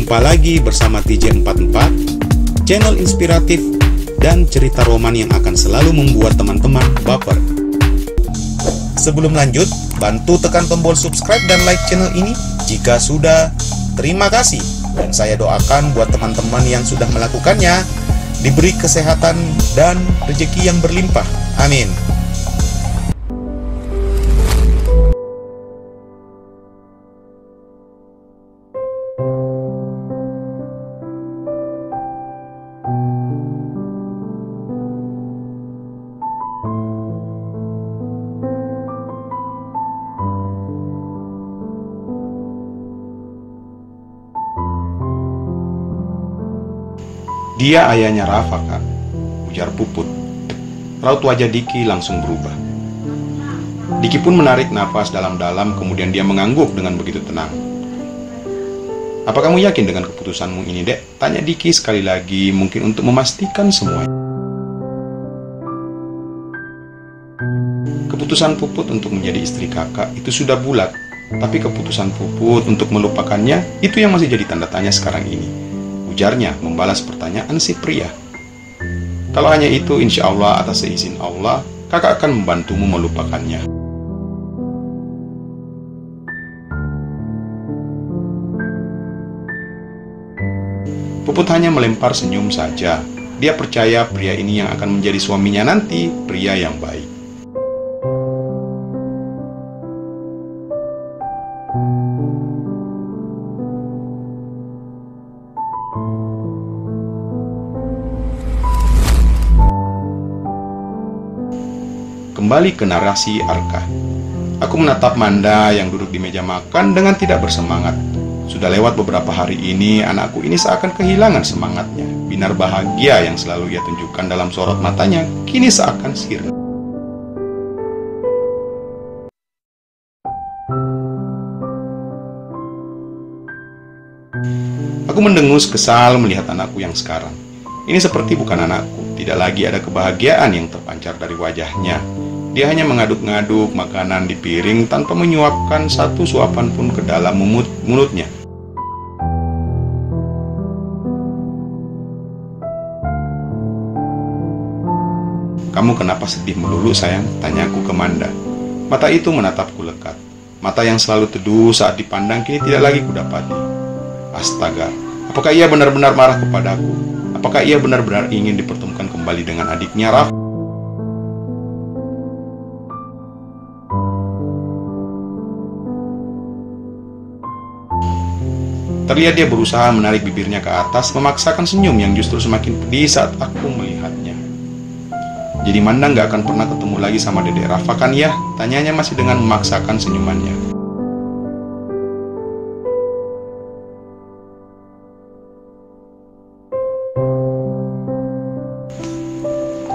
Jumpa lagi bersama TJ44, channel inspiratif dan cerita roman yang akan selalu membuat teman-teman baper. Sebelum lanjut, bantu tekan tombol subscribe dan like channel ini jika sudah. Terima kasih. Dan saya doakan buat teman-teman yang sudah melakukannya diberi kesehatan dan rezeki yang berlimpah. Amin. Dia ayahnya Rafa, Kak, ujar Puput. Raut wajah Diki langsung berubah. Diki pun menarik nafas dalam-dalam, kemudian dia mengangguk dengan begitu tenang. Apa kamu yakin dengan keputusanmu ini, Dek? Tanya Diki sekali lagi, mungkin untuk memastikan semuanya. Keputusan Puput untuk menjadi istri kakak itu sudah bulat, tapi keputusan Puput untuk melupakannya, itu yang masih jadi tanda tanya sekarang ini. Ujarnya membalas pertanyaan si pria. Kalau hanya itu, insya Allah atas seizin Allah, kakak akan membantumu melupakannya. Puput hanya melempar senyum saja. Dia percaya pria ini yang akan menjadi suaminya nanti, pria yang baik. Kembali ke narasi Arka. Aku menatap Manda yang duduk di meja makan dengan tidak bersemangat. Sudah lewat beberapa hari ini, anakku ini seakan kehilangan semangatnya. Binar bahagia yang selalu ia tunjukkan dalam sorot matanya, kini seakan sirna. Aku mendengus kesal melihat anakku yang sekarang. Ini seperti bukan anakku, tidak lagi ada kebahagiaan yang terpancar dari wajahnya. Dia hanya mengaduk-ngaduk makanan di piring tanpa menyuapkan satu suapan pun ke dalam mulutnya. Kamu kenapa sedih melulu, sayang? Tanyaku ke Manda. Mata itu menatapku lekat. Mata yang selalu teduh saat dipandang kini tidak lagi kudapati. Astaga, apakah ia benar-benar marah kepadaku? Apakah ia benar-benar ingin dipertemukan kembali dengan adiknya, Rafa? Terlihat dia berusaha menarik bibirnya ke atas, memaksakan senyum yang justru semakin pedih saat aku melihatnya. Jadi Manda nggak akan pernah ketemu lagi sama Dedek Rafa kan ya? Tanyanya masih dengan memaksakan senyumannya.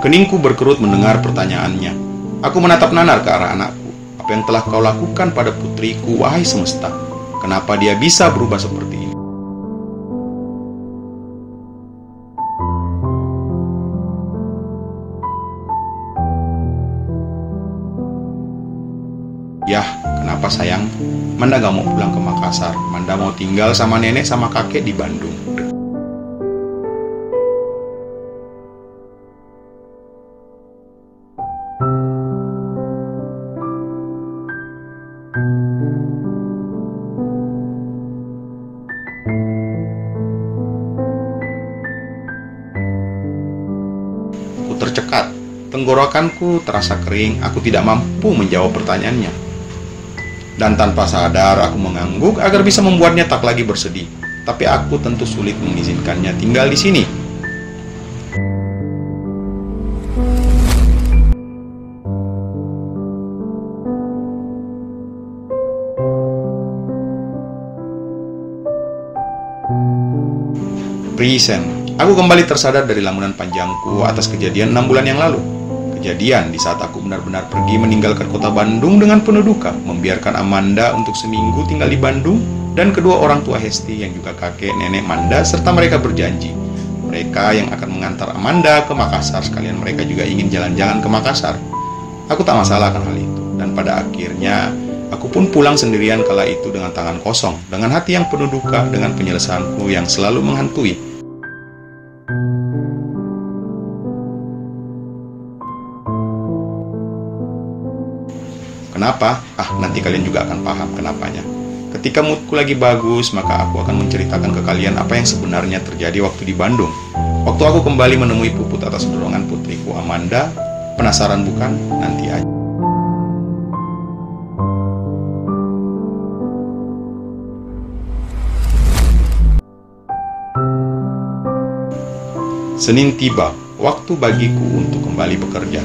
Keningku berkerut mendengar pertanyaannya. Aku menatap nanar ke arah anakku. Apa yang telah kau lakukan pada putriku, wahai semesta? Kenapa dia bisa berubah seperti ini? Yah, kenapa sayang? Manda gak mau pulang ke Makassar. Manda mau tinggal sama nenek sama kakek di Bandung. Tercekat, tenggorokanku terasa kering, aku tidak mampu menjawab pertanyaannya. Dan tanpa sadar aku mengangguk agar bisa membuatnya tak lagi bersedih. Tapi aku tentu sulit mengizinkannya tinggal di sini. Present. Aku kembali tersadar dari lamunan panjangku atas kejadian 6 bulan yang lalu. Kejadian di saat aku benar-benar pergi meninggalkan kota Bandung dengan penuh duka, membiarkan Amanda untuk seminggu tinggal di Bandung, dan kedua orang tua Hesti yang juga kakek nenek Manda, serta mereka berjanji mereka yang akan mengantar Amanda ke Makassar, sekalian mereka juga ingin jalan-jalan ke Makassar. Aku tak masalah akan hal itu, dan pada akhirnya Aku pun pulang sendirian kala itu dengan tangan kosong, dengan hati yang penuh duka, dengan penyelesaianku yang selalu menghantui. Kenapa? Nanti kalian juga akan paham kenapanya. Ketika moodku lagi bagus, maka aku akan menceritakan ke kalian apa yang sebenarnya terjadi waktu di Bandung. Waktu aku kembali menemui Puput atas dorongan putriku Amanda. Penasaran bukan? Nanti aja. Senin tiba, waktu bagiku untuk kembali bekerja.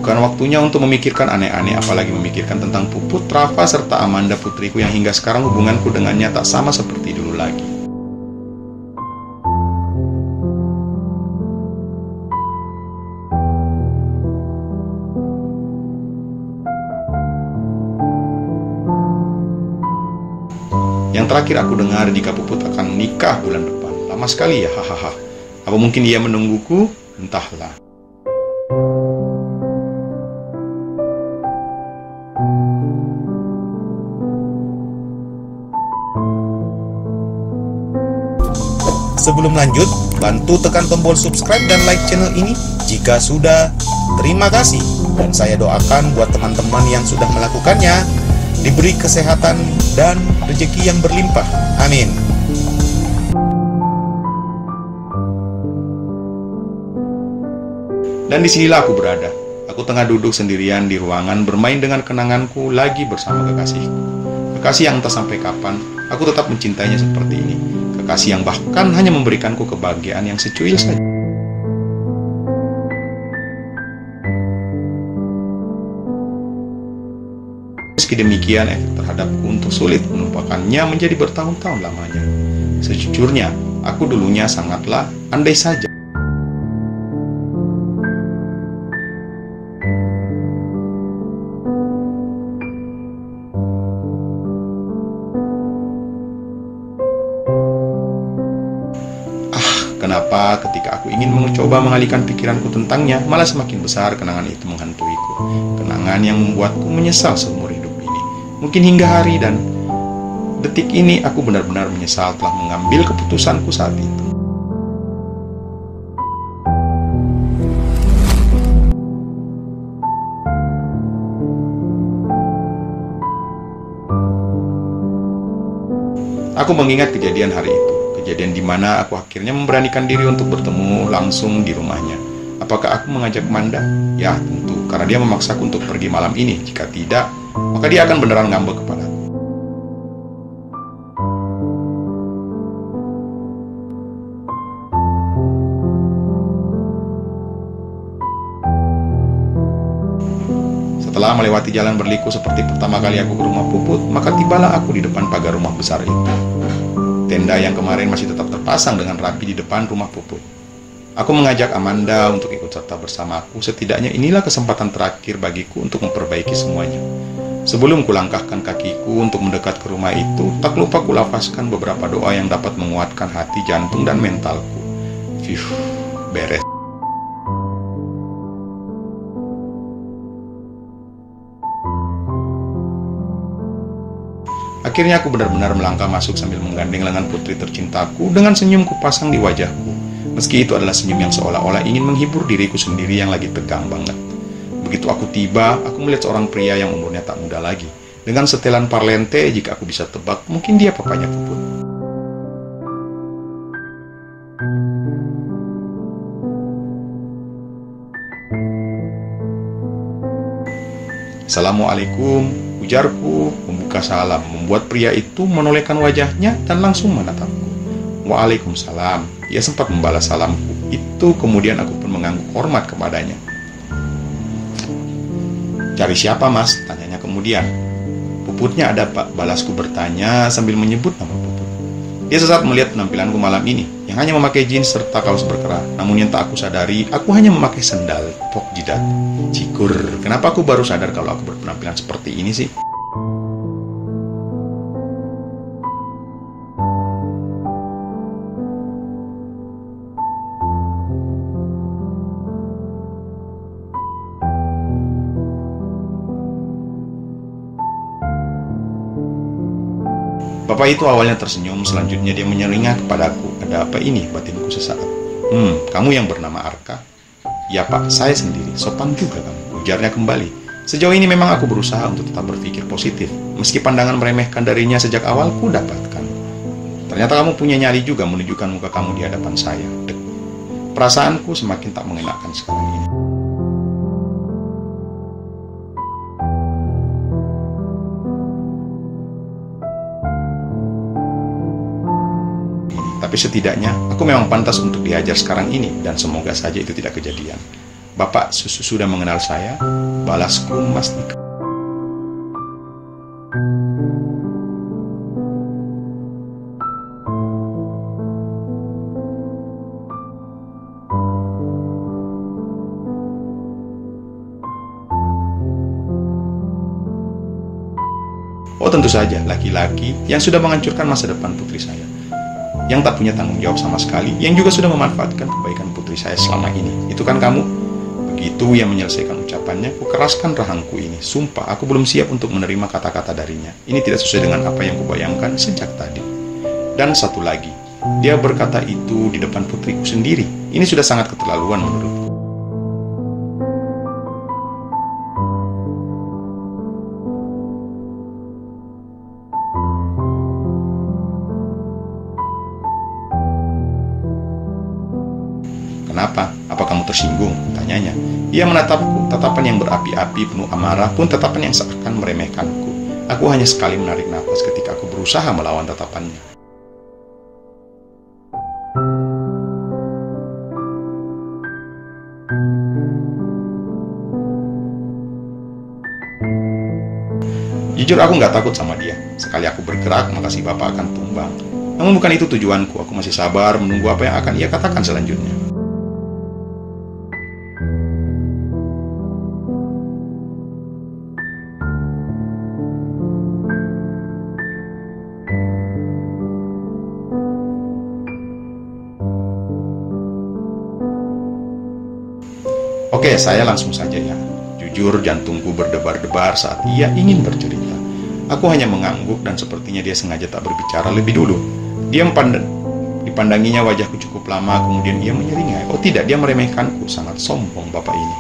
Bukan waktunya untuk memikirkan aneh-aneh, apalagi memikirkan tentang Puput, Rafa, serta Amanda putriku yang hingga sekarang hubunganku dengannya tak sama seperti dulu lagi. Yang terakhir aku dengar jika Puput akan menikah bulan depan. Lama sekali ya, hahaha. Apa mungkin ia menungguku? Entahlah. Sebelum lanjut, bantu tekan tombol subscribe dan like channel ini jika sudah. Terima kasih. Dan saya doakan buat teman-teman yang sudah melakukannya, diberi kesehatan dan rezeki yang berlimpah. Amin. Dan disinilah aku berada. Aku tengah duduk sendirian di ruangan bermain dengan kenanganku lagi bersama kekasihku. Kekasih yang entah sampai kapan aku tetap mencintainya seperti ini. Kekasih yang bahkan hanya memberikanku kebahagiaan yang secuil saja. Meski demikian, efek terhadapku untuk sulit melupakannya menjadi bertahun-tahun lamanya. Sejujurnya, aku dulunya sangatlah andai saja. Kenapa ketika aku ingin mencoba mengalihkan pikiranku tentangnya, malah semakin besar kenangan itu menghantuiku. Kenangan yang membuatku menyesal seumur hidup ini. Mungkin hingga hari dan detik ini aku benar-benar menyesal telah mengambil keputusanku saat itu. Aku mengingat kejadian hari itu. Kejadian di mana aku akhirnya memberanikan diri untuk bertemu langsung di rumahnya. Apakah aku mengajak Manda? Ya, tentu, karena dia memaksaku untuk pergi malam ini. Jika tidak, maka dia akan beneran ngambek kepadaku. Setelah melewati jalan berliku seperti pertama kali aku ke rumah Puput, maka tibalah aku di depan pagar rumah besar itu. Tenda yang kemarin masih tetap terpasang dengan rapi di depan rumah Puput. Aku mengajak Amanda untuk ikut serta bersamaku. Setidaknya inilah kesempatan terakhir bagiku untuk memperbaiki semuanya. Sebelum kulangkahkan kakiku untuk mendekat ke rumah itu, tak lupa kulafazkan beberapa doa yang dapat menguatkan hati, jantung, dan mentalku. Beres. Akhirnya aku benar-benar melangkah masuk sambil menggandeng lengan putri tercintaku dengan senyum kupasang di wajahku. Meski itu adalah senyum yang seolah-olah ingin menghibur diriku sendiri yang lagi tegang banget. Begitu aku tiba, aku melihat seorang pria yang umurnya tak muda lagi. Dengan setelan parlente, jika aku bisa tebak, mungkin dia papanya Puput. Assalamualaikum, ujarku membuka salam, membuat pria itu menolehkan wajahnya dan langsung menatapku. Waalaikumsalam. Ia sempat membalas salamku itu, kemudian aku pun mengangguk hormat kepadanya. Cari siapa, Mas? Tanyanya kemudian. Puputnya ada, Pak, balasku bertanya sambil menyebut nama Puput. Dia sesaat melihat penampilanku malam ini, yang hanya memakai jeans serta kaos berkerah. Namun yang tak aku sadari, aku hanya memakai sandal pok jidat. Cikur, kenapa aku baru sadar kalau aku berpenampilan seperti ini sih? Bapak itu awalnya tersenyum, selanjutnya dia menyeringah kepadaku. Ada apa ini? Batinku sesaat. Kamu yang bernama Arka? Ya Pak, saya sendiri. Sopan juga kamu, ujarnya kembali. Sejauh ini memang aku berusaha untuk tetap berpikir positif, meski pandangan meremehkan darinya sejak awal ku dapatkan. Ternyata kamu punya nyali juga menunjukkan muka kamu di hadapan saya. Perasaanku semakin tak mengenakan sekarang ini. Tapi setidaknya aku memang pantas untuk diajar sekarang ini, dan semoga saja itu tidak kejadian. Bapak sudah mengenal saya, balasku memastikan. Oh tentu saja, laki-laki yang sudah menghancurkan masa depan putri saya, yang tak punya tanggung jawab sama sekali, yang juga sudah memanfaatkan kebaikan putri saya selama ini. Itu kan kamu? Begitu ia menyelesaikan ucapannya, ku keraskan rahangku ini. Sumpah, aku belum siap untuk menerima kata-kata darinya. Ini tidak sesuai dengan apa yang kubayangkan sejak tadi. Dan satu lagi, dia berkata itu di depan putriku sendiri. Ini sudah sangat keterlaluan menurutku. Kenapa? Apa kamu tersinggung? Tanyanya. Ia menatapku, tatapan yang berapi-api, penuh amarah, pun tatapan yang seakan meremehkanku. Aku hanya sekali menarik nafas ketika aku berusaha melawan tatapannya. Jujur aku nggak takut sama dia. Sekali aku bergerak, maka si bapak akan tumbang. Namun bukan itu tujuanku. Aku masih sabar menunggu apa yang akan ia katakan selanjutnya. Oke, saya langsung saja ya. Jujur, jantungku berdebar-debar saat ia ingin bercerita. Aku hanya mengangguk dan sepertinya dia sengaja tak berbicara lebih dulu. Dia dipandanginya wajahku cukup lama, kemudian ia menyeringai. Oh tidak, dia meremehkanku. Sangat sombong bapak ini.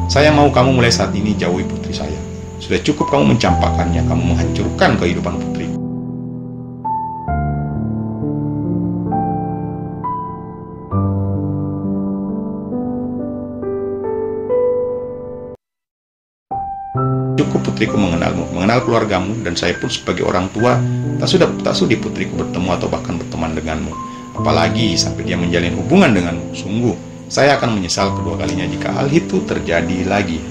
Saya mau kamu mulai saat ini jauhi putri saya. Sudah cukup kamu mencampakkannya, kamu menghancurkan kehidupan putri. Cukup putriku mengenalmu, mengenal keluargamu, dan saya pun sebagai orang tua tak sudi putriku bertemu atau bahkan berteman denganmu. Apalagi sampai dia menjalin hubungan denganmu. Sungguh, saya akan menyesal kedua kalinya jika hal itu terjadi lagi.